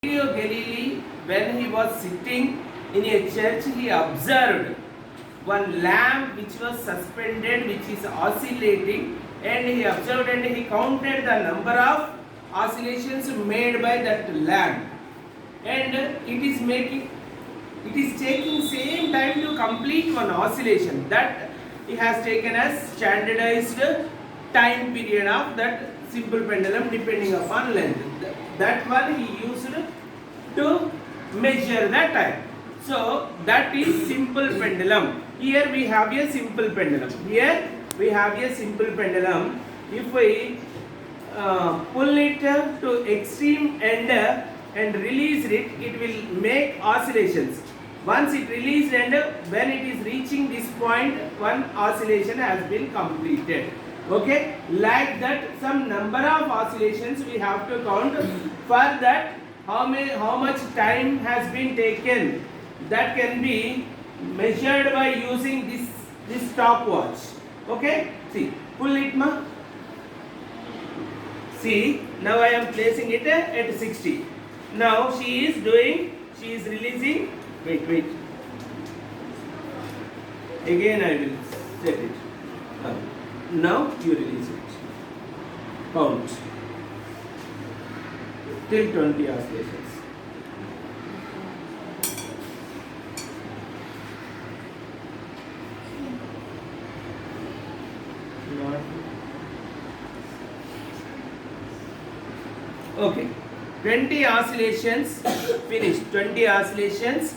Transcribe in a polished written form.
Galilei, when he was sitting in a church, he observed one lamp which was suspended, which is oscillating, and he observed and he counted the number of oscillations made by that lamp, and it is taking same time to complete one oscillation. That he has taken as standardized time period of that simple pendulum depending upon length. That one he used to measure the time. So that is simple pendulum. Here we have a simple pendulum. Here we have a simple pendulum. If we pull it to extreme end and release it, it will make oscillations. Once it released and when it is reaching this point, one oscillation has been completed. Okay, like that some number of oscillations we have to count. For that, how much time has been taken, that can be measured by using this stopwatch. Okay, see, pull it ma. See, now I am placing it at 60. Now she is releasing. Wait. Again I will set it. Now you release it. Count till 20 oscillations. Okay, 20 oscillations finished. 20 oscillations